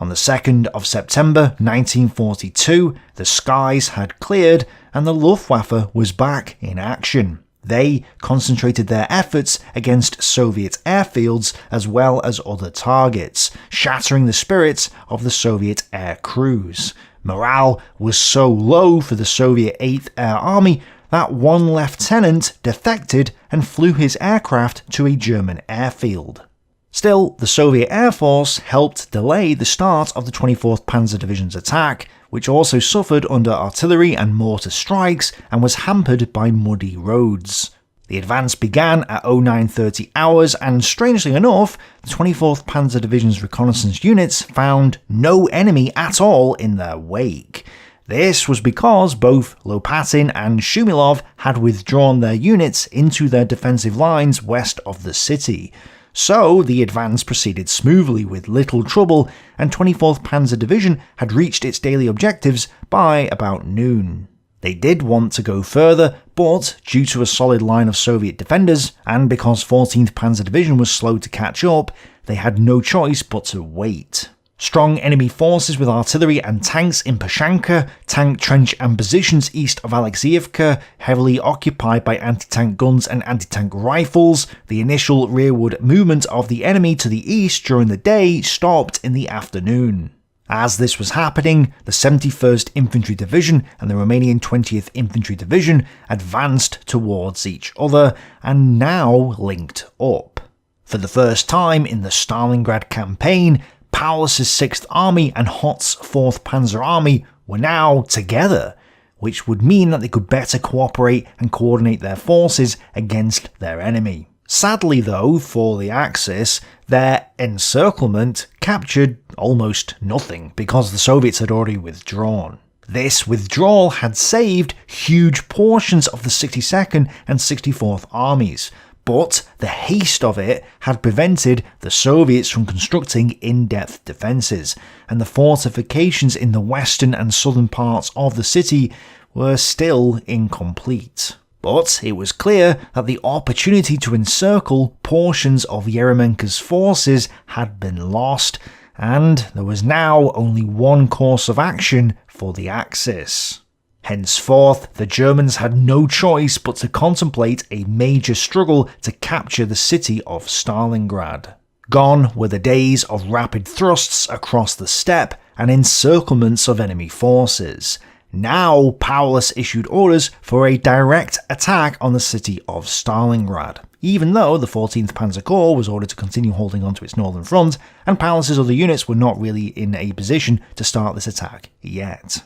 On the 2nd of September 1942, the skies had cleared and the Luftwaffe was back in action. They concentrated their efforts against Soviet airfields as well as other targets, shattering the spirits of the Soviet air crews. Morale was so low for the Soviet 8th Air Army that one lieutenant defected and flew his aircraft to a German airfield. Still, the Soviet Air Force helped delay the start of the 24th Panzer Division's attack, which also suffered under artillery and mortar strikes and was hampered by muddy roads. The advance began at 0930 hours, and strangely enough, the 24th Panzer Division's reconnaissance units found no enemy at all in their wake. This was because both Lopatin and Shumilov had withdrawn their units into their defensive lines west of the city. So the advance proceeded smoothly with little trouble, and 24th Panzer Division had reached its daily objectives by about noon. They did want to go further, but due to a solid line of Soviet defenders, and because 14th Panzer Division was slow to catch up, they had no choice but to wait. Strong enemy forces with artillery and tanks in Pashanka, tank trench and positions east of Alexeyevka, heavily occupied by anti-tank guns and anti-tank rifles. The initial rearward movement of the enemy to the east during the day stopped in the afternoon. As this was happening, the 71st Infantry Division and the Romanian 20th Infantry Division advanced towards each other and now linked up. For the first time in the Stalingrad campaign, Paulus's 6th Army and Hoth's 4th Panzer Army were now together, which would mean that they could better cooperate and coordinate their forces against their enemy. Sadly though, for the Axis, their encirclement captured almost nothing because the Soviets had already withdrawn. This withdrawal had saved huge portions of the 62nd and 64th Armies, but the haste of it had prevented the Soviets from constructing in-depth defences, and the fortifications in the western and southern parts of the city were still incomplete. But it was clear that the opportunity to encircle portions of Yeremenko's forces had been lost, and there was now only one course of action for the Axis. Henceforth, the Germans had no choice but to contemplate a major struggle to capture the city of Stalingrad. Gone were the days of rapid thrusts across the steppe and encirclements of enemy forces. Now, Paulus issued orders for a direct attack on the city of Stalingrad, even though the 14th Panzer Corps was ordered to continue holding on to its northern front, and Paulus's other units were not really in a position to start this attack yet.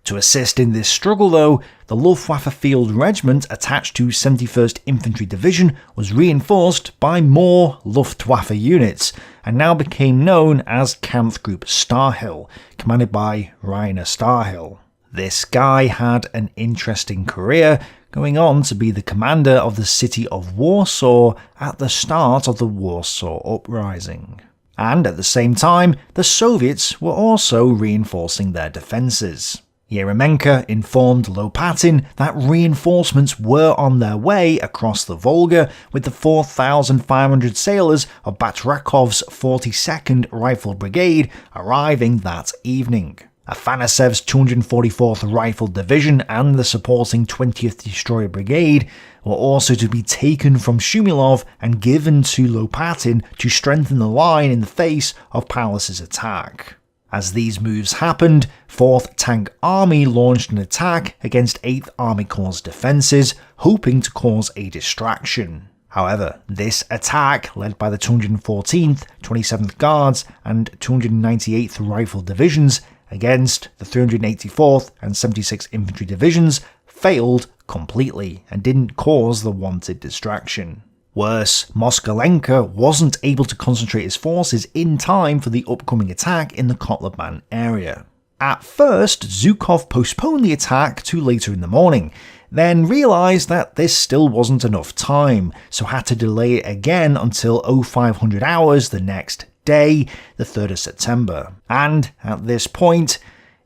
To assist in this struggle though, the Luftwaffe Field Regiment attached to 71st Infantry Division was reinforced by more Luftwaffe units, and now became known as Kampfgruppe Starhill, commanded by Rainer Starhill. This guy had an interesting career, going on to be the commander of the city of Warsaw at the start of the Warsaw Uprising. And at the same time, the Soviets were also reinforcing their defences. Yeremenko informed Lopatin that reinforcements were on their way across the Volga, with the 4,500 sailors of Batrakov's 42nd Rifle Brigade arriving that evening. Afanasev's 244th Rifle Division and the supporting 20th Destroyer Brigade were also to be taken from Shumilov and given to Lopatin to strengthen the line in the face of Paulus's attack. As these moves happened, 4th Tank Army launched an attack against 8th Army Corps' defences, hoping to cause a distraction. However, this attack, led by the 214th, 27th Guards and 298th Rifle Divisions against the 384th and 76th Infantry Divisions, failed completely and didn't cause the wanted distraction. Worse, Moskalenko wasn't able to concentrate his forces in time for the upcoming attack in the Kotluban area. At first, Zhukov postponed the attack to later in the morning, then realised that this still wasn't enough time, so had to delay it again until 0500 hours the next day, the 3rd of September. And at this point,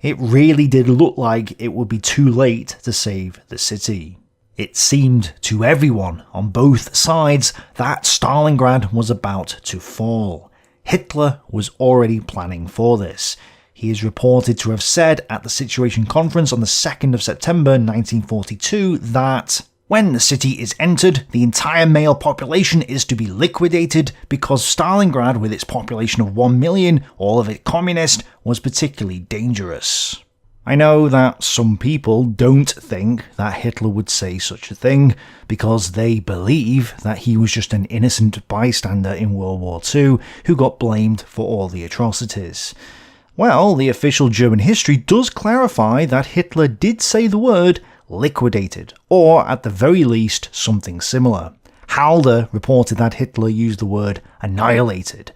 it really did look like it would be too late to save the city. It seemed to everyone on both sides that Stalingrad was about to fall. Hitler was already planning for this. He is reported to have said at the Situation Conference on the 2nd of September 1942 that when the city is entered, the entire male population is to be liquidated because Stalingrad, with its population of 1 million, all of it communist, was particularly dangerous. I know that some people don't think that Hitler would say such a thing because they believe that he was just an innocent bystander in World War II who got blamed for all the atrocities. Well, the official German history does clarify that Hitler did say the word liquidated, or at the very least something similar. Halder reported that Hitler used the word annihilated,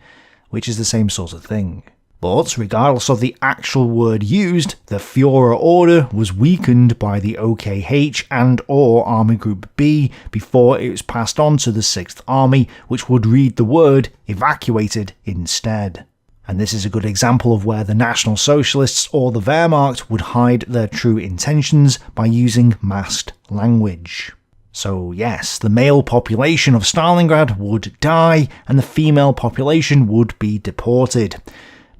which is the same sort of thing. But regardless of the actual word used, the Führer order was weakened by the OKH and/or Army Group B before it was passed on to the 6th Army, which would read the word evacuated instead. And this is a good example of where the National Socialists or the Wehrmacht would hide their true intentions by using masked language. So yes, the male population of Stalingrad would die, and the female population would be deported,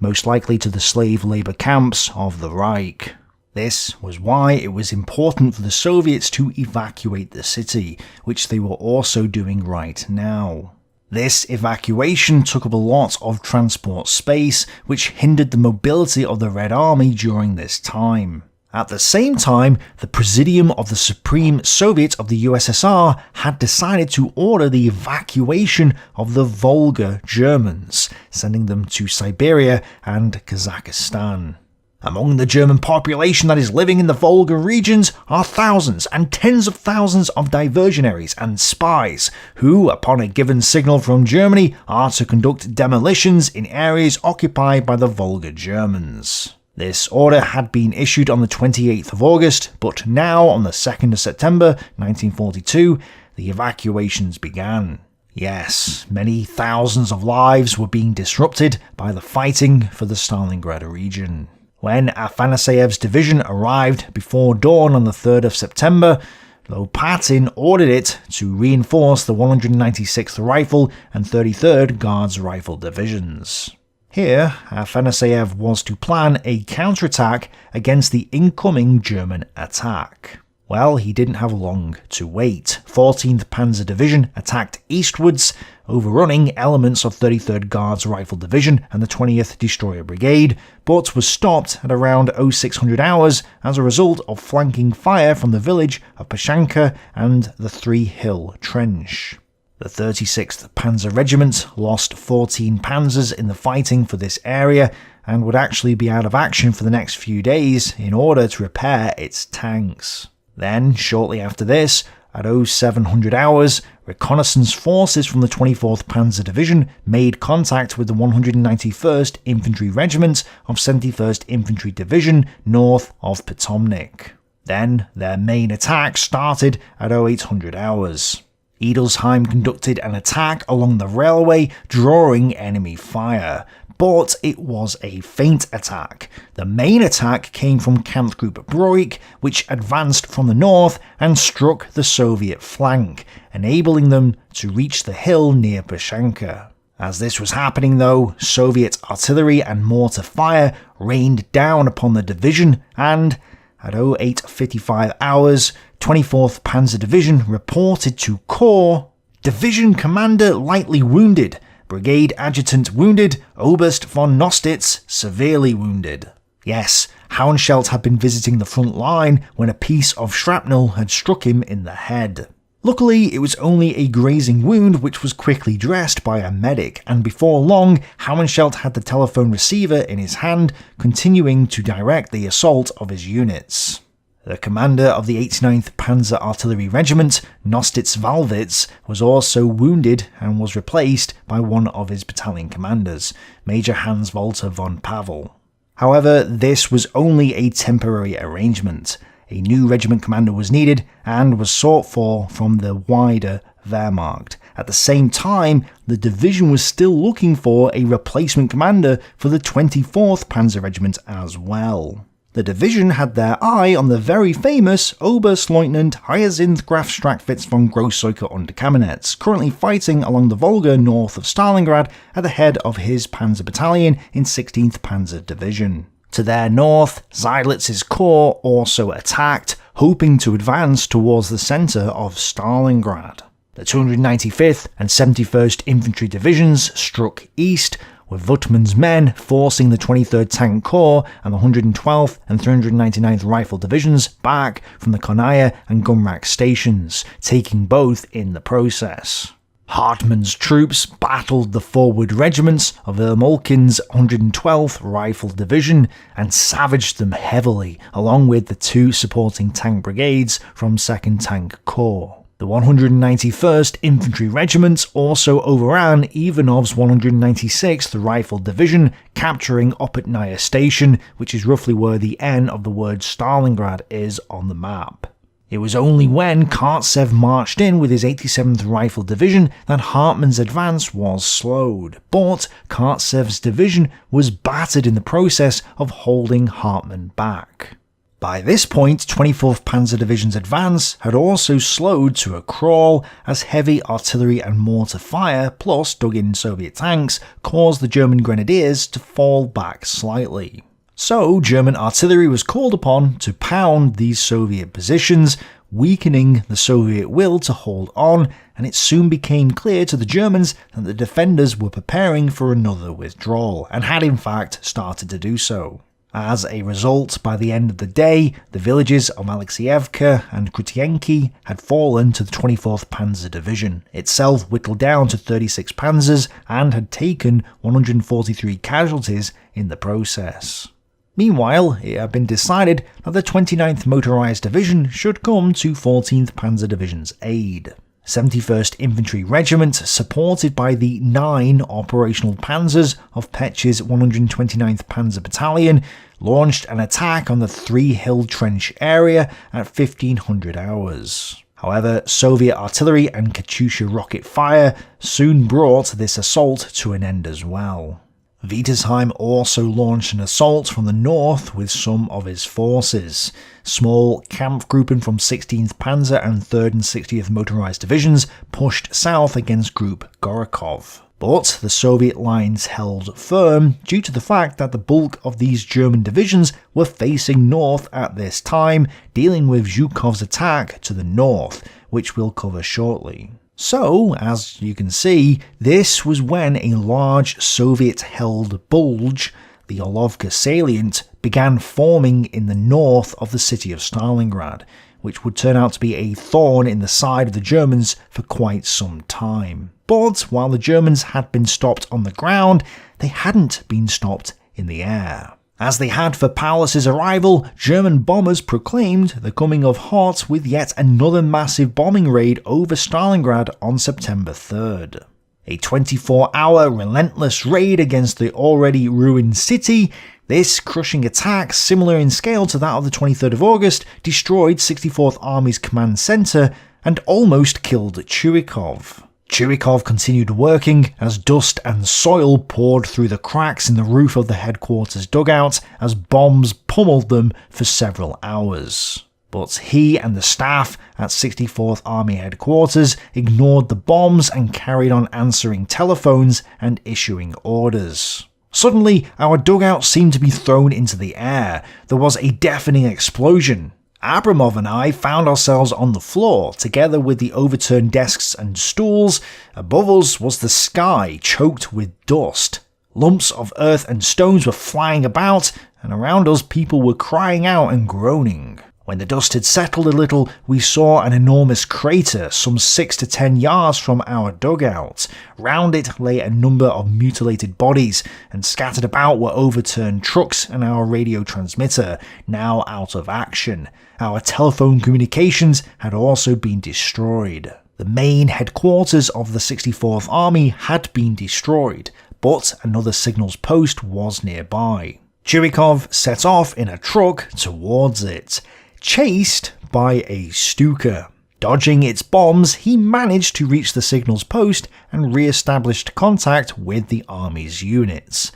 most likely to the slave labour camps of the Reich. This was why it was important for the Soviets to evacuate the city, which they were also doing right now. This evacuation took up a lot of transport space, which hindered the mobility of the Red Army during this time. At the same time, the Presidium of the Supreme Soviet of the USSR had decided to order the evacuation of the Volga Germans, sending them to Siberia and Kazakhstan. Among the German population that is living in the Volga regions are thousands and tens of thousands of diversionaries and spies, who, upon a given signal from Germany, are to conduct demolitions in areas occupied by the Volga Germans. This order had been issued on the 28th of August, but now, on the 2nd of September 1942, the evacuations began. Yes, many thousands of lives were being disrupted by the fighting for the Stalingrad region. When Afanasiev's division arrived before dawn on the 3rd of September, Lopatin ordered it to reinforce the 196th Rifle and 33rd Guards Rifle Divisions. Here, Afanasiev was to plan a counterattack against the incoming German attack. Well, he didn't have long to wait. 14th Panzer Division attacked eastwards, overrunning elements of 33rd Guards Rifle Division and the 20th Destroyer Brigade, but was stopped at around 0600 hours as a result of flanking fire from the village of Pashanka and the Three Hill Trench. The 36th Panzer Regiment lost 14 panzers in the fighting for this area and would actually be out of action for the next few days in order to repair its tanks. Then, shortly after this, at 0700 hours, reconnaissance forces from the 24th Panzer Division made contact with the 191st Infantry Regiment of 71st Infantry Division north of Potomnik. Then, their main attack started at 0800 hours. Edelsheim conducted an attack along the railway, drawing enemy fire. But it was a feint attack. The main attack came from Kampfgruppe Broik, which advanced from the north and struck the Soviet flank, enabling them to reach the hill near Pashanka. As this was happening though, Soviet artillery and mortar fire rained down upon the division, and at 0855 hours, 24th Panzer Division reported to Corps, Division Commander lightly wounded, Brigade Adjutant wounded, Oberst von Nostitz severely wounded. Yes, Hauenschelt had been visiting the front line when a piece of shrapnel had struck him in the head. Luckily, it was only a grazing wound which was quickly dressed by a medic, and before long, Hauenschelt had the telephone receiver in his hand, continuing to direct the assault of his units. The commander of the 89th Panzer Artillery Regiment, Nostitz-Walwitz, was also wounded and was replaced by one of his battalion commanders, Major Hans-Walter von Pavel. However, this was only a temporary arrangement. A new regiment commander was needed and was sought for from the wider Wehrmacht. At the same time, the division was still looking for a replacement commander for the 24th Panzer Regiment as well. The division had their eye on the very famous Oberstleutnant Hyacinth Graf Strachwitz von Großzücker under Kamenetz, currently fighting along the Volga north of Stalingrad at the head of his panzer battalion in 16th Panzer Division. To their north, Seydlitz's corps also attacked, hoping to advance towards the centre of Stalingrad. The 295th and 71st Infantry Divisions struck east, with Wuttmann's men forcing the 23rd Tank Corps and the 112th and 399th Rifle Divisions back from the Konaya and Gumrak stations, taking both in the process. Hartmann's troops battled the forward regiments of Ermolkin's 112th Rifle Division and savaged them heavily, along with the two supporting tank brigades from 2nd Tank Corps. The 191st Infantry Regiment also overran Ivanov's 196th Rifle Division, capturing Opatnaya Station, which is roughly where the N of the word Stalingrad is on the map. It was only when Kartsev marched in with his 87th Rifle Division that Hartmann's advance was slowed, but Kartsev's division was battered in the process of holding Hartmann back. By this point, 24th Panzer Division's advance had also slowed to a crawl as heavy artillery and mortar fire, plus dug-in Soviet tanks, caused the German grenadiers to fall back slightly. So, German artillery was called upon to pound these Soviet positions, weakening the Soviet will to hold on, and it soon became clear to the Germans that the defenders were preparing for another withdrawal, and had in fact started to do so. As a result, by the end of the day, the villages of Alexievka and Krutienki had fallen to the 24th Panzer Division, itself whittled down to 36 panzers and had taken 143 casualties in the process. Meanwhile, it had been decided that the 29th Motorized Division should come to 14th Panzer Division's aid. 71st Infantry Regiment, supported by the 9 operational panzers of Petch's 129th Panzer Battalion, launched an attack on the Three Hill Trench area at 1500 hours. However, Soviet artillery and Katyusha rocket fire soon brought this assault to an end as well. Wietersheim also launched an assault from the north with some of his forces. Small Kampfgruppen from 16th Panzer and 3rd and 60th Motorized Divisions pushed south against Group Gorokov. But the Soviet lines held firm due to the fact that the bulk of these German divisions were facing north at this time, dealing with Zhukov's attack to the north, which we'll cover shortly. So, as you can see, this was when a large Soviet-held bulge, the Orlovka salient, began forming in the north of the city of Stalingrad, which would turn out to be a thorn in the side of the Germans for quite some time. But while the Germans had been stopped on the ground, they hadn't been stopped in the air. As they had for Paulus's arrival, German bombers proclaimed the coming of Hot with yet another massive bombing raid over Stalingrad on September 3rd. A 24-hour relentless raid against the already ruined city, this crushing attack, similar in scale to that of the 23rd of August, destroyed 64th Army's command centre and almost killed Zhukov. Zhukov continued working as dust and soil poured through the cracks in the roof of the headquarters dugout as bombs pummeled them for several hours. But he and the staff at 64th Army headquarters ignored the bombs and carried on answering telephones and issuing orders. Suddenly, our dugout seemed to be thrown into the air. There was a deafening explosion. Abramov and I found ourselves on the floor, together with the overturned desks and stools. Above us was the sky, choked with dust. Lumps of earth and stones were flying about, and around us people were crying out and groaning. When the dust had settled a little, we saw an enormous crater some 6 to 10 yards from our dugout. Round it lay a number of mutilated bodies, and scattered about were overturned trucks and our radio transmitter, now out of action. Our telephone communications had also been destroyed. The main headquarters of the 64th Army had been destroyed, but another signals post was nearby. Zhukov set off in a truck towards it, chased by a Stuka. Dodging its bombs, he managed to reach the signals post and re-established contact with the army's units.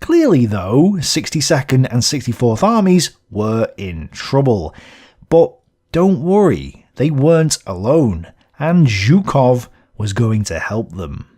Clearly though, 62nd and 64th Armies were in trouble. But don't worry, they weren't alone, and Zhukov was going to help them.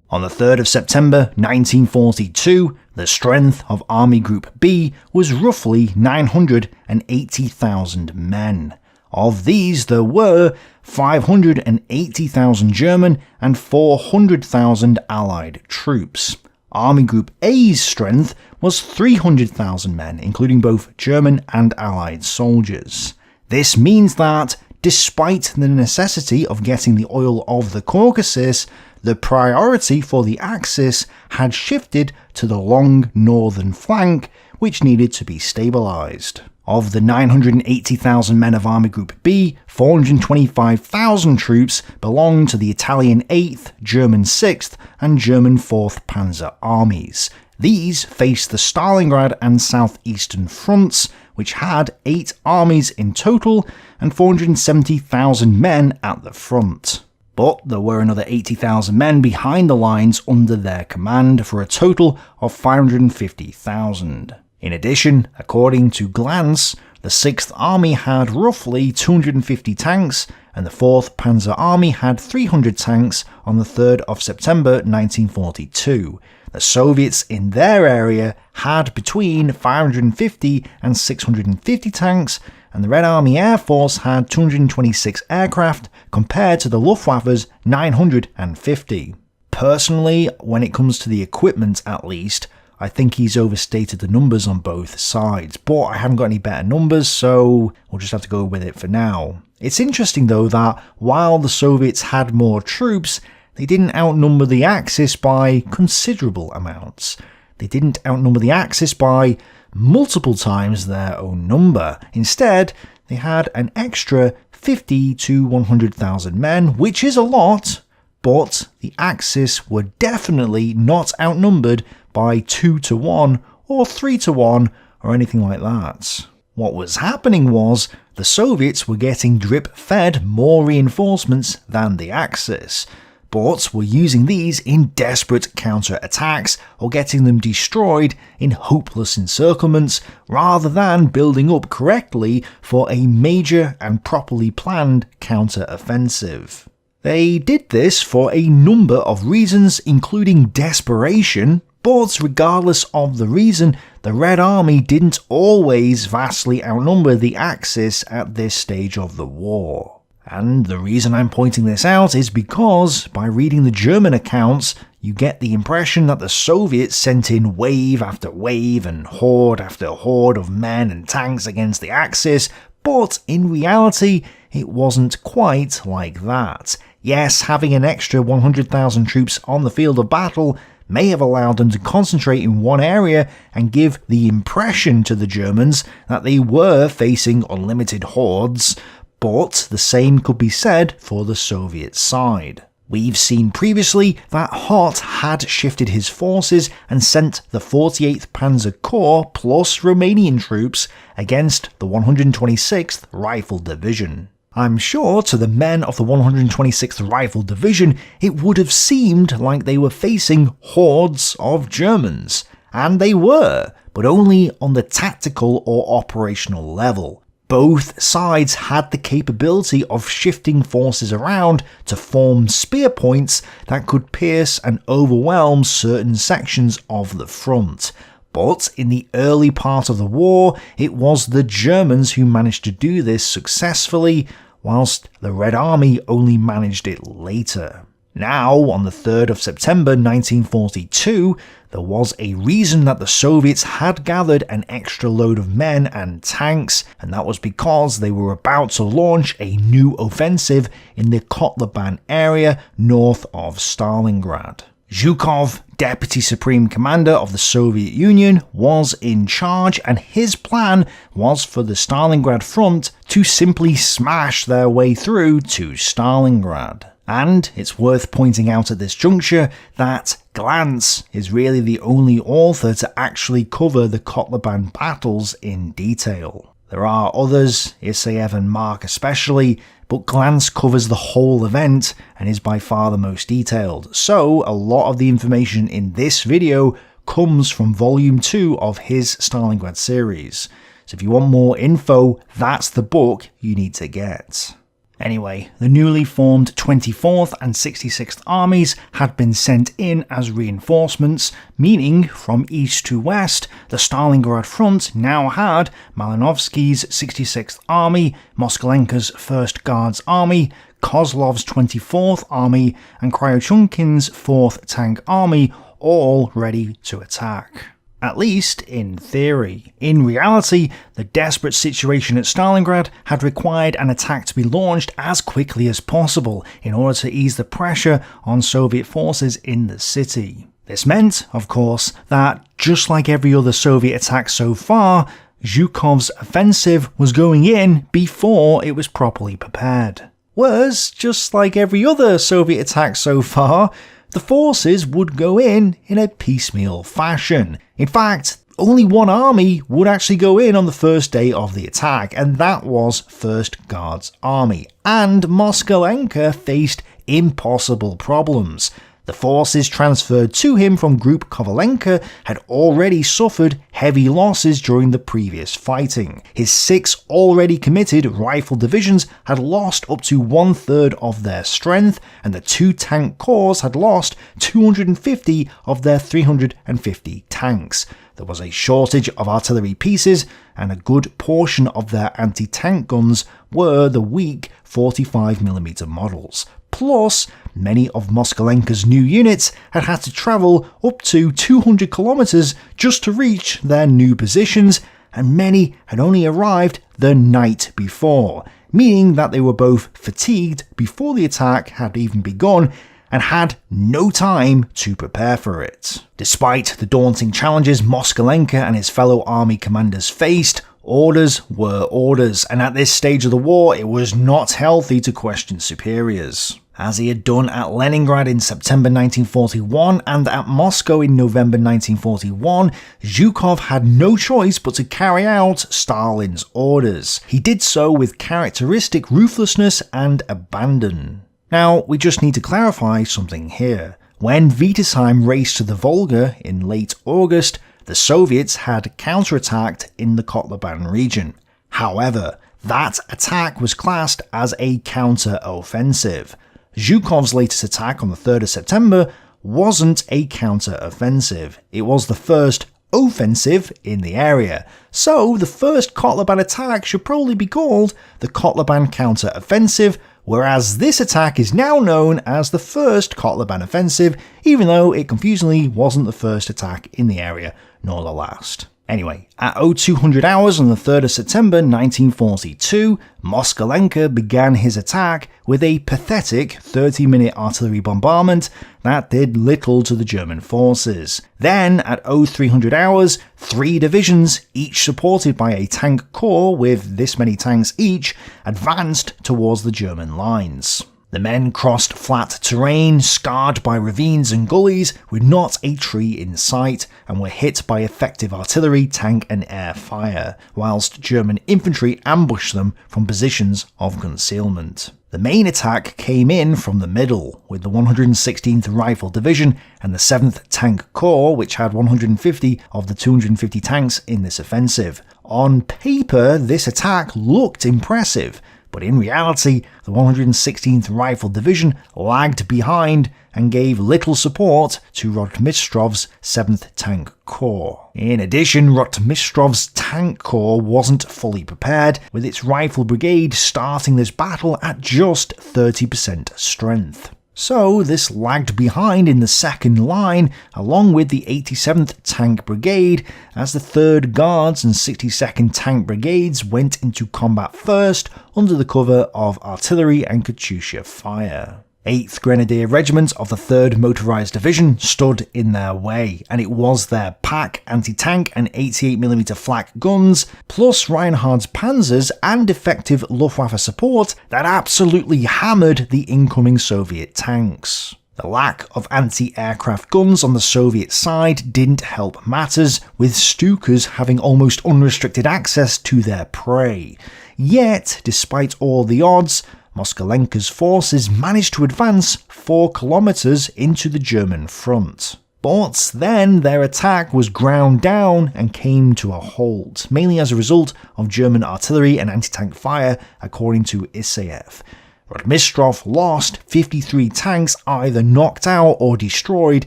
On the 3rd of September 1942, the strength of Army Group B was roughly 980,000 men. Of these, there were 580,000 German and 400,000 Allied troops. Army Group A's strength was 300,000 men, including both German and Allied soldiers. This means that, despite the necessity of getting the oil of the Caucasus, the priority for the Axis had shifted to the long northern flank, which needed to be stabilised. Of the 980,000 men of Army Group B, 425,000 troops belonged to the Italian 8th, German 6th, and German 4th Panzer armies. These faced the Stalingrad and southeastern fronts, which had 8 armies in total and 470,000 men at the front. But there were another 80,000 men behind the lines under their command, for a total of 550,000. In addition, according to Glantz, the 6th Army had roughly 250 tanks, and the 4th Panzer Army had 300 tanks on the 3rd of September 1942. The Soviets in their area had between 550 and 650 tanks, and the Red Army Air Force had 226 aircraft compared to the Luftwaffe's 950. Personally, when it comes to the equipment at least, I think he's overstated the numbers on both sides, but I haven't got any better numbers, so we'll just have to go with it for now. It's interesting though that while the Soviets had more troops, they didn't outnumber the Axis by considerable amounts. They didn't outnumber the Axis by multiple times their own number. Instead, they had an extra 50 to 100,000 men, which is a lot, but the Axis were definitely not outnumbered by 2 to 1 or 3 to 1 or anything like that. What was happening was the Soviets were getting drip-fed more reinforcements than the Axis, but were using these in desperate counter-attacks or getting them destroyed in hopeless encirclements rather than building up correctly for a major and properly planned counter-offensive. They did this for a number of reasons, including desperation, but regardless of the reason, the Red Army didn't always vastly outnumber the Axis at this stage of the war. And the reason I'm pointing this out is because, by reading the German accounts, you get the impression that the Soviets sent in wave after wave and horde after horde of men and tanks against the Axis, but in reality, it wasn't quite like that. Yes, having an extra 100,000 troops on the field of battle may have allowed them to concentrate in one area and give the impression to the Germans that they were facing unlimited hordes, but the same could be said for the Soviet side. We've seen previously that Hott had shifted his forces and sent the 48th Panzer Corps plus Romanian troops against the 126th Rifle Division. I'm sure to the men of the 126th Rifle Division it would have seemed like they were facing hordes of Germans, and they were, but only on the tactical or operational level. Both sides had the capability of shifting forces around to form spear points that could pierce and overwhelm certain sections of the front. But in the early part of the war, it was the Germans who managed to do this successfully, whilst the Red Army only managed it later. Now, on the 3rd of September 1942, there was a reason that the Soviets had gathered an extra load of men and tanks, and that was because they were about to launch a new offensive in the Kotluban area north of Stalingrad. Zhukov, Deputy Supreme Commander of the Soviet Union, was in charge, and his plan was for the Stalingrad front to simply smash their way through to Stalingrad. And it's worth pointing out at this juncture that Glantz is really the only author to actually cover the Kotluban battles in detail. There are others, Isaev and Mark especially, but glance covers the whole event and is by far the most detailed, so a lot of the information in this video comes from volume 2 of his Stalingrad series. So if you want more info, that's the book you need to get. Anyway, the newly formed 24th and 66th Armies had been sent in as reinforcements, meaning from east to west, the Stalingrad front now had Malinovsky's 66th Army, Moskalenko's 1st Guards Army, Kozlov's 24th Army, and Kryuchunkin's 4th Tank Army all ready to attack. At least in theory. In reality, the desperate situation at Stalingrad had required an attack to be launched as quickly as possible in order to ease the pressure on Soviet forces in the city. This meant, of course, that just like every other Soviet attack so far, Zhukov's offensive was going in before it was properly prepared. Whereas, just like every other Soviet attack so far, the forces would go in a piecemeal fashion. In fact, only one army would actually go in on the first day of the attack, and that was 1st Guards Army. And Moskalenko faced impossible problems. The forces transferred to him from Group Kovalenko had already suffered heavy losses during the previous fighting. His 6 already committed rifle divisions had lost up to 1/3 of their strength, and the 2 tank corps had lost 250 of their 350 tanks. There was a shortage of artillery pieces, and a good portion of their anti-tank guns were the weak 45mm models. Plus, many of Moskalenko's new units had had to travel up to 200 kilometers just to reach their new positions, and many had only arrived the night before, meaning that they were both fatigued before the attack had even begun and had no time to prepare for it. Despite the daunting challenges Moskalenko and his fellow army commanders faced, orders were orders, and at this stage of the war it was not healthy to question superiors. As he had done at Leningrad in September 1941 and at Moscow in November 1941, Zhukov had no choice but to carry out Stalin's orders. He did so with characteristic ruthlessness and abandon. Now, we just need to clarify something here. When Vitisheim raced to the Volga in late August, the Soviets had counterattacked in the Kotluban region. However, that attack was classed as a counter-offensive. Zhukov's latest attack on the 3rd of September wasn't a counter-offensive. It was the first offensive in the area. So the first Kotluban attack should probably be called the Kotluban counter-offensive, whereas this attack is now known as the first Kotluban offensive, even though it confusingly wasn't the first attack in the area, nor the last. Anyway, at 0200 hours on the 3rd of September 1942, Moskalenko began his attack with a pathetic 30-minute artillery bombardment that did little to the German forces. Then, at 0300 hours, 3 divisions, each supported by a tank corps with this many tanks each, advanced towards the German lines. The men crossed flat terrain, scarred by ravines and gullies, with not a tree in sight, and were hit by effective artillery, tank and air fire, whilst German infantry ambushed them from positions of concealment. The main attack came in from the middle, with the 116th Rifle Division and the 7th Tank Corps, which had 150 of the 250 tanks in this offensive. On paper, this attack looked impressive, but in reality, the 116th Rifle Division lagged behind and gave little support to Rotmistrov's 7th Tank Corps. In addition, Rotmistrov's Tank Corps wasn't fully prepared, with its Rifle Brigade starting this battle at just 30% strength. So this lagged behind in the second line, along with the 87th Tank Brigade, as the 3rd Guards and 62nd Tank Brigades went into combat first under the cover of artillery and Katyusha fire. 8th Grenadier Regiment of the 3rd Motorized Division stood in their way, and it was their PaK anti-tank and 88mm flak guns, plus Reinhardt's panzers and effective Luftwaffe support that absolutely hammered the incoming Soviet tanks. The lack of anti-aircraft guns on the Soviet side didn't help matters, with Stukas having almost unrestricted access to their prey. Yet, despite all the odds, Moskalenka's forces managed to advance 4 kilometers into the German front. But then their attack was ground down and came to a halt, mainly as a result of German artillery and anti-tank fire, according to Isaev. Rotmistrov lost 53 tanks either knocked out or destroyed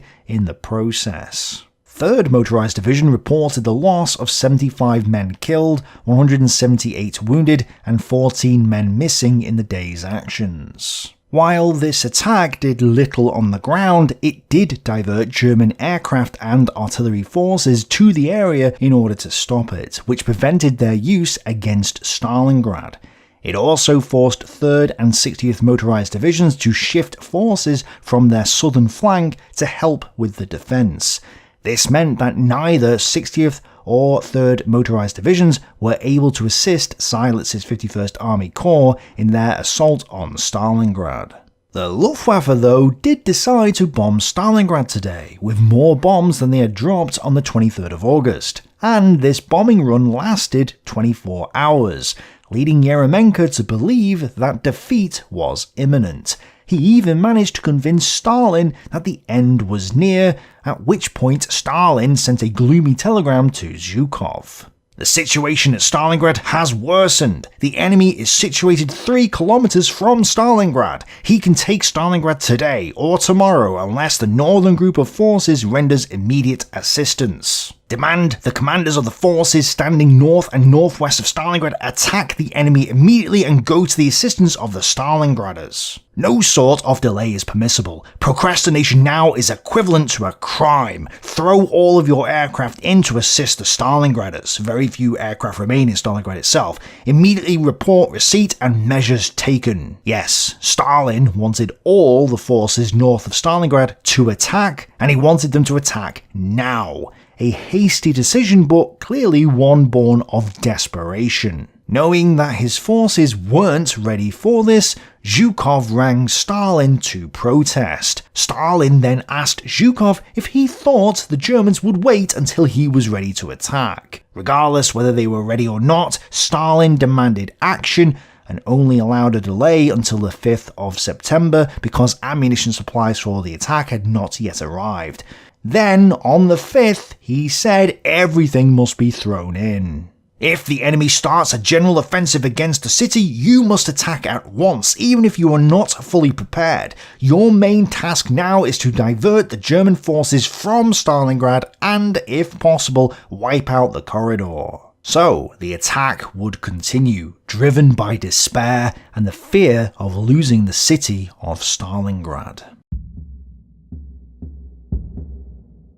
in the process. 3rd Motorized Division reported the loss of 75 men killed, 178 wounded, and 14 men missing in the day's actions. While this attack did little on the ground, it did divert German aircraft and artillery forces to the area in order to stop it, which prevented their use against Stalingrad. It also forced 3rd and 60th Motorized Divisions to shift forces from their southern flank to help with the defence. This meant that neither 60th or 3rd Motorized Divisions were able to assist Seilitz's 51st Army Corps in their assault on Stalingrad. The Luftwaffe, though, did decide to bomb Stalingrad today, with more bombs than they had dropped on the 23rd of August. And this bombing run lasted 24 hours, leading Yeremenko to believe that defeat was imminent. He even managed to convince Stalin that the end was near, at which point Stalin sent a gloomy telegram to Zhukov. The situation at Stalingrad has worsened. The enemy is situated 3 kilometers from Stalingrad. He can take Stalingrad today or tomorrow unless the northern group of forces renders immediate assistance. Demand the commanders of the forces standing north and northwest of Stalingrad attack the enemy immediately and go to the assistance of the Stalingraders. No sort of delay is permissible. Procrastination now is equivalent to a crime. Throw all of your aircraft in to assist the Stalingraders. Very few aircraft remain in Stalingrad itself. Immediately report receipt and measures taken. Yes, Stalin wanted all the forces north of Stalingrad to attack, and he wanted them to attack now. A hasty decision, but clearly one born of desperation. Knowing that his forces weren't ready for this, Zhukov rang Stalin to protest. Stalin then asked Zhukov if he thought the Germans would wait until he was ready to attack. Regardless whether they were ready or not, Stalin demanded action and only allowed a delay until the 5th of September because ammunition supplies for the attack had not yet arrived. Then, on the 5th, he said everything must be thrown in. If the enemy starts a general offensive against the city, you must attack at once, even if you are not fully prepared. Your main task now is to divert the German forces from Stalingrad and, if possible, wipe out the corridor. So, the attack would continue, driven by despair and the fear of losing the city of Stalingrad.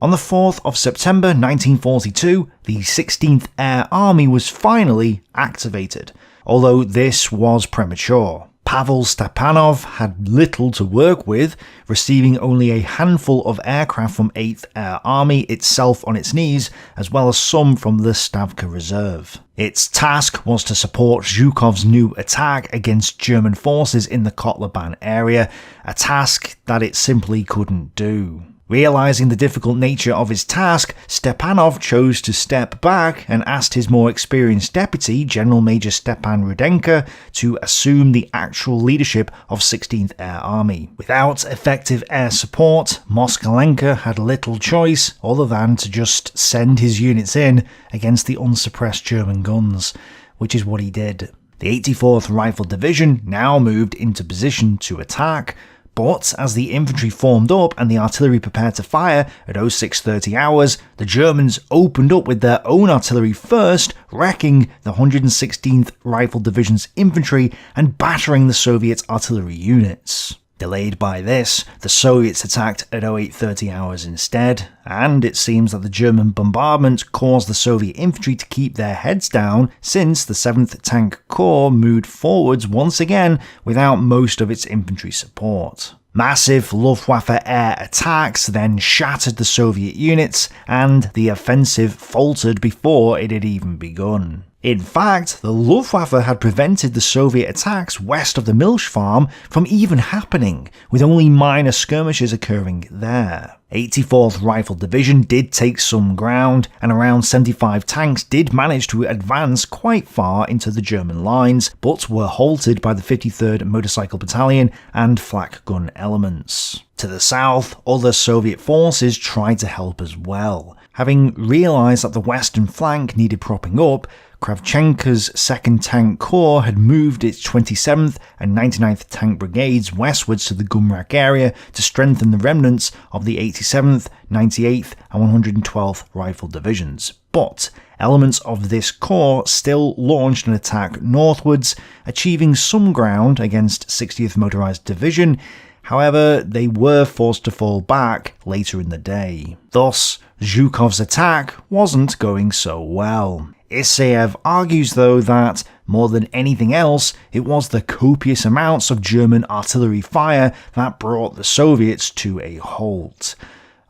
On the 4th of September 1942, the 16th Air Army was finally activated, although this was premature. Pavel Stepanov had little to work with, receiving only a handful of aircraft from 8th Air Army itself on its knees, as well as some from the Stavka Reserve. Its task was to support Zhukov's new attack against German forces in the Kotluban area, a task that it simply couldn't do. Realizing the difficult nature of his task, Stepanov chose to step back and asked his more experienced deputy, General Major Stepan Rudenko, to assume the actual leadership of 16th Air Army. Without effective air support, Moskalenka had little choice other than to just send his units in against the unsuppressed German guns, which is what he did. The 84th Rifle Division now moved into position to attack, but as the infantry formed up and the artillery prepared to fire at 0630 hours, the Germans opened up with their own artillery first, wrecking the 116th Rifle Division's infantry and battering the Soviet artillery units. Delayed by this, the Soviets attacked at 0830 hours instead, and it seems that the German bombardment caused the Soviet infantry to keep their heads down since the 7th Tank Corps moved forwards once again without most of its infantry support. Massive Luftwaffe air attacks then shattered the Soviet units, and the offensive faltered before it had even begun. In fact, the Luftwaffe had prevented the Soviet attacks west of the Milch farm from even happening, with only minor skirmishes occurring there. 84th Rifle Division did take some ground, and around 75 tanks did manage to advance quite far into the German lines, but were halted by the 53rd Motorcycle Battalion and flak gun elements. To the south, other Soviet forces tried to help as well. Having realised that the western flank needed propping up, Kravchenko's 2nd Tank Corps had moved its 27th and 99th Tank Brigades westwards to the Gumrak area to strengthen the remnants of the 87th, 98th and 112th Rifle Divisions. But elements of this corps still launched an attack northwards, achieving some ground against 60th Motorized Division. However, they were forced to fall back later in the day. Thus, Zhukov's attack wasn't going so well. Isayev argues though that, more than anything else, it was the copious amounts of German artillery fire that brought the Soviets to a halt.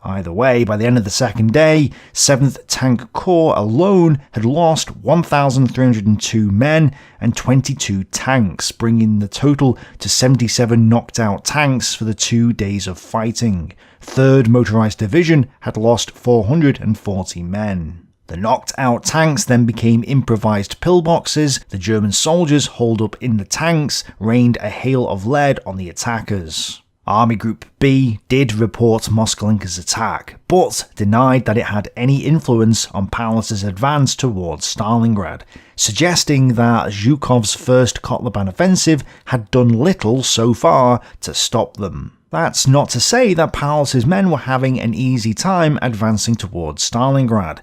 Either way, by the end of the second day, 7th Tank Corps alone had lost 1,302 men and 22 tanks, bringing the total to 77 knocked out tanks for the 2 days of fighting. 3rd Motorized Division had lost 440 men. The knocked out tanks then became improvised pillboxes. The German soldiers holed up in the tanks, rained a hail of lead on the attackers. Army Group B did report Moskalenka's attack, but denied that it had any influence on Paulus's advance towards Stalingrad, suggesting that Zhukov's first Kotluban offensive had done little so far to stop them. That's not to say that Paulus's men were having an easy time advancing towards Stalingrad.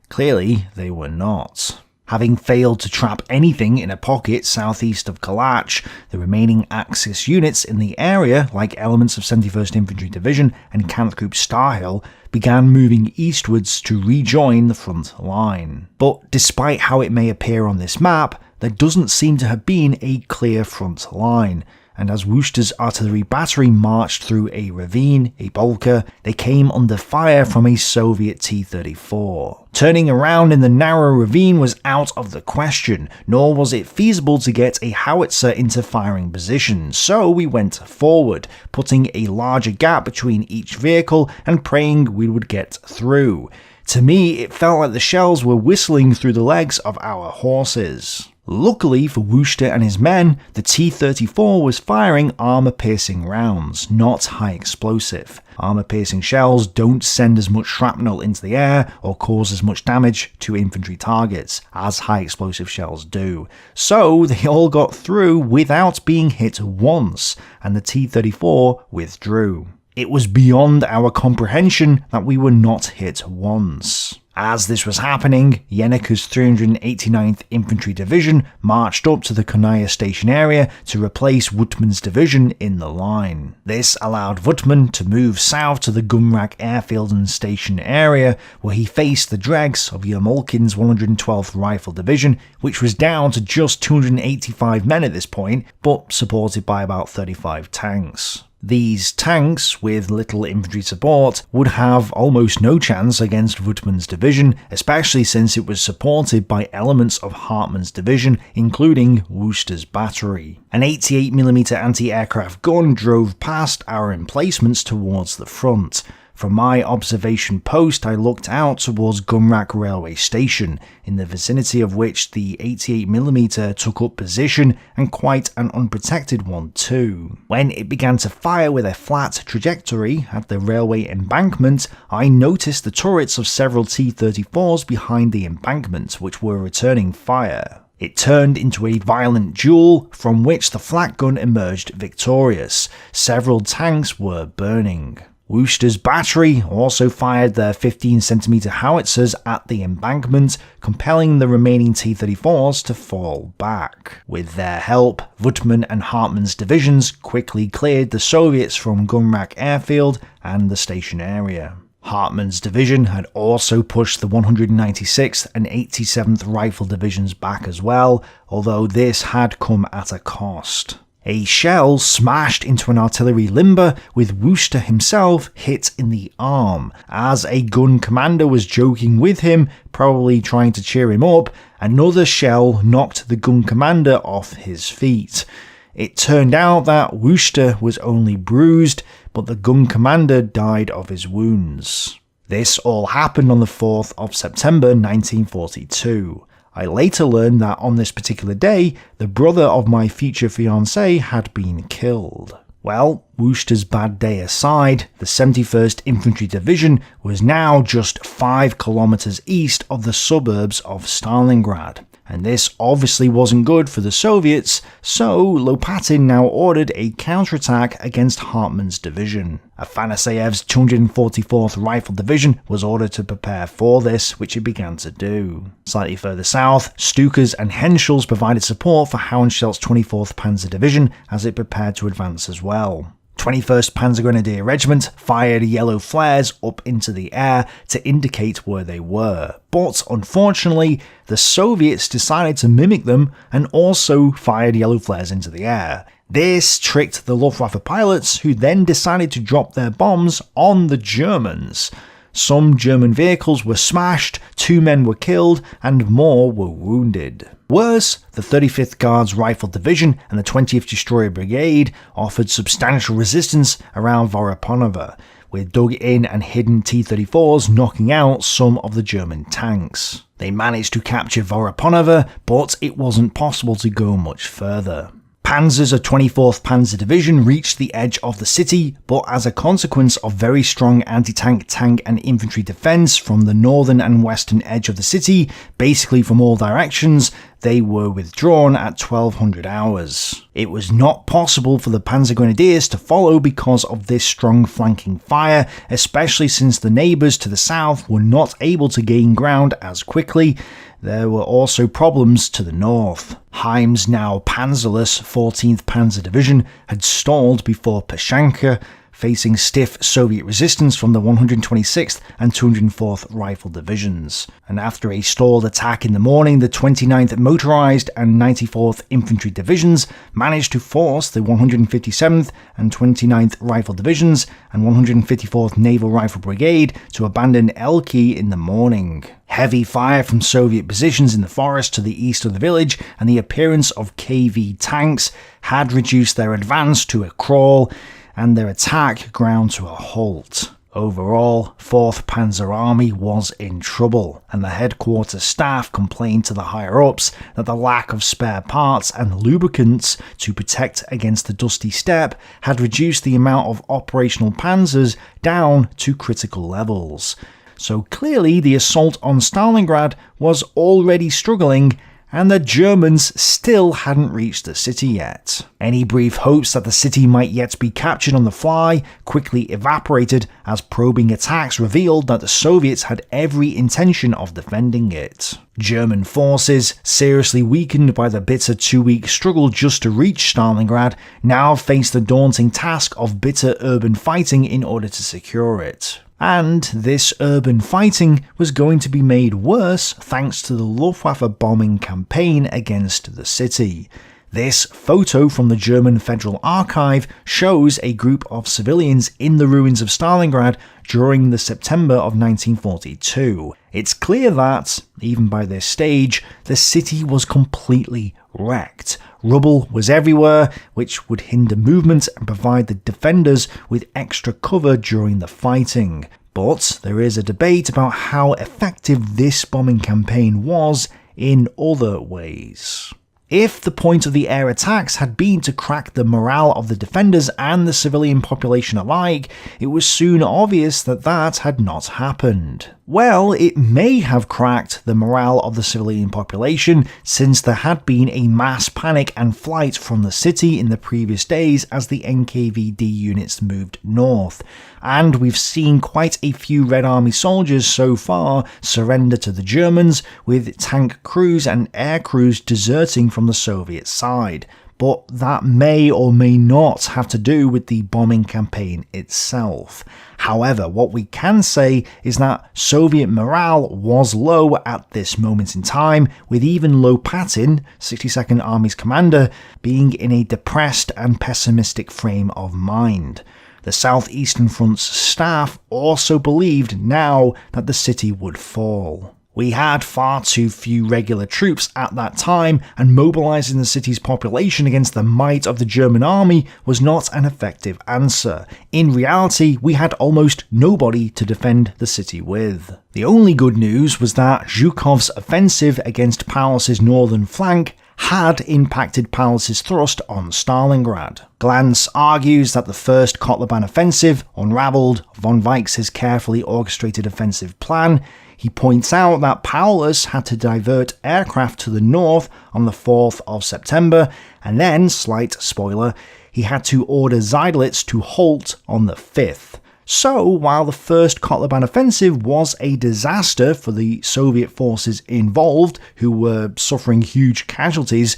Clearly, they were not. Having failed to trap anything in a pocket southeast of Kalach, the remaining Axis units in the area, like elements of 71st Infantry Division and Kampfgruppe Starhill, began moving eastwards to rejoin the front line. But despite how it may appear on this map, there doesn't seem to have been a clear front line. And as Worcester's artillery battery marched through a ravine, a Bolka, they came under fire from a Soviet T-34. Turning around in the narrow ravine was out of the question, nor was it feasible to get a howitzer into firing position, so we went forward, putting a larger gap between each vehicle and praying we would get through. To me, it felt like the shells were whistling through the legs of our horses. Luckily for Worcester and his men, the T-34 was firing armour-piercing rounds, not high-explosive. Armour-piercing shells don't send as much shrapnel into the air or cause as much damage to infantry targets as high-explosive shells do. So they all got through without being hit once, and the T-34 withdrew. It was beyond our comprehension that we were not hit once. As this was happening, Yenika's 389th Infantry Division marched up to the Konaya station area to replace Wuttmann's division in the line. This allowed Wuttmann to move south to the Gumrak airfield and station area, where he faced the dregs of Yermolkin's 112th Rifle Division, which was down to just 285 men at this point, but supported by about 35 tanks. These tanks, with little infantry support, would have almost no chance against Wuttmann's division, especially since it was supported by elements of Hartmann's division, including Worcester's battery. An 88mm anti-aircraft gun drove past our emplacements towards the front. From my observation post, I looked out towards Gumrak railway station, in the vicinity of which the 88mm took up position, and quite an unprotected one too. When it began to fire with a flat trajectory at the railway embankment, I noticed the turrets of several T-34s behind the embankment, which were returning fire. It turned into a violent duel, from which the flak gun emerged victorious. Several tanks were burning. Worcester's battery also fired their 15cm howitzers at the embankment, compelling the remaining T-34s to fall back. With their help, Wuttmann and Hartmann's divisions quickly cleared the Soviets from Gumrak airfield and the station area. Hartmann's division had also pushed the 196th and 87th Rifle Divisions back as well, although this had come at a cost. A shell smashed into an artillery limber, with Worcester himself hit in the arm. As a gun commander was joking with him, probably trying to cheer him up, Another shell knocked the gun commander off his feet. It turned out that Wooster was only bruised, but the gun commander died of his wounds. This all happened on the 4th of September 1942. I later learned that on this particular day, the brother of my future fiancée had been killed. Well, Wooster's bad day aside, the 71st Infantry Division was now just 5 kilometers east of the suburbs of Stalingrad. And this obviously wasn't good for the Soviets, so Lopatin now ordered a counterattack against Hartmann's division. Afanaseyev's 244th Rifle Division was ordered to prepare for this, which it began to do. Slightly further south, Stuka's and Henschel's provided support for Hohenschildt's 24th Panzer Division as it prepared to advance as well. 21st Panzer Grenadier Regiment fired yellow flares up into the air to indicate where they were, but unfortunately the Soviets decided to mimic them and also fired yellow flares into the air. This tricked the Luftwaffe pilots, who then decided to drop their bombs on the Germans. Some German vehicles were smashed, 2 men were killed, and more were wounded. Worse, the 35th Guards Rifle Division and the 20th Destroyer Brigade offered substantial resistance around Voroponovo, with dug-in and hidden T-34s knocking out some of the German tanks. They managed to capture Voroponovo, but it wasn't possible to go much further. Panzers of 24th Panzer Division reached the edge of the city, but as a consequence of very strong anti-tank, tank and infantry defense from the northern and western edge of the city, basically from all directions, they were withdrawn at 1200 hours. It was not possible for the Panzer Grenadiers to follow because of this strong flanking fire, especially since the neighbours to the south were not able to gain ground as quickly. There were also problems to the north. Heim's now panzerless 14th Panzer Division had stalled before Pashanka, facing stiff Soviet resistance from the 126th and 204th Rifle Divisions. And after a stalled attack in the morning, the 29th Motorized and 94th Infantry Divisions managed to force the 157th and 29th Rifle Divisions and 154th Naval Rifle Brigade to abandon Elki in the morning. Heavy fire from Soviet positions in the forest to the east of the village and the appearance of KV tanks had reduced their advance to a crawl, and their attack ground to a halt. Overall, 4th Panzer Army was in trouble, and the headquarters staff complained to the higher-ups that the lack of spare parts and lubricants to protect against the dusty steppe had reduced the amount of operational panzers down to critical levels. So clearly the assault on Stalingrad was already struggling, and the Germans still hadn't reached the city yet. Any brief hopes that the city might yet be captured on the fly quickly evaporated as probing attacks revealed that the Soviets had every intention of defending it. German forces, seriously weakened by the bitter 2-week struggle just to reach Stalingrad, now faced the daunting task of bitter urban fighting in order to secure it. And this urban fighting was going to be made worse thanks to the Luftwaffe bombing campaign against the city. This photo from the German Federal Archive shows a group of civilians in the ruins of Stalingrad during the September of 1942. It's clear that, even by this stage, the city was completely wrecked. Rubble was everywhere, which would hinder movement and provide the defenders with extra cover during the fighting. But there is a debate about how effective this bombing campaign was in other ways. If the point of the air attacks had been to crack the morale of the defenders and the civilian population alike, it was soon obvious that that had not happened. Well, it may have cracked the morale of the civilian population, since there had been a mass panic and flight from the city in the previous days as the NKVD units moved north. And we've seen quite a few Red Army soldiers so far surrender to the Germans, with tank crews and air crews deserting from the Soviet side. But that may or may not have to do with the bombing campaign itself. However, what we can say is that Soviet morale was low at this moment in time, with even Lopatin, 62nd Army's commander, being in a depressed and pessimistic frame of mind. The Southeastern Front's staff also believed now that the city would fall. We had far too few regular troops at that time, and mobilizing the city's population against the might of the German army was not an effective answer. In reality, we had almost nobody to defend the city with. The only good news was that Zhukov's offensive against Paulus's northern flank had impacted Paulus's thrust on Stalingrad. Glantz argues that the first Kotluban offensive unravelled von Weich's carefully orchestrated offensive plan. He points out that Paulus had to divert aircraft to the north on the 4th of September, and then, slight spoiler, he had to order Seydlitz to halt on the 5th. So, while the first Kotluban offensive was a disaster for the Soviet forces involved, who were suffering huge casualties,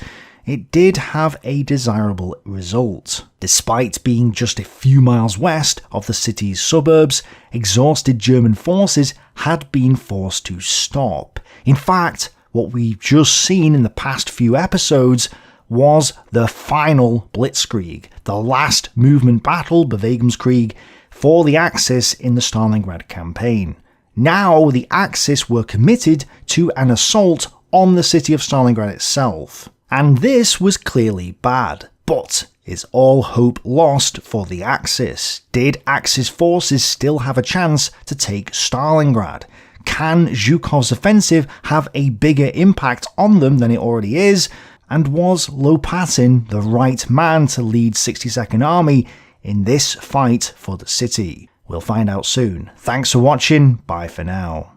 it did have a desirable result. Despite being just a few miles west of the city's suburbs, exhausted German forces had been forced to stop. In fact, what we've just seen in the past few episodes was the final Blitzkrieg, the last movement battle, Bewegungskrieg, for the Axis in the Stalingrad campaign. Now the Axis were committed to an assault on the city of Stalingrad itself. And this was clearly bad. But is all hope lost for the Axis? Did Axis forces still have a chance to take Stalingrad? Can Zhukov's offensive have a bigger impact on them than it already is? And was Lopatin the right man to lead 62nd Army in this fight for the city? We'll find out soon. Thanks for watching, bye for now.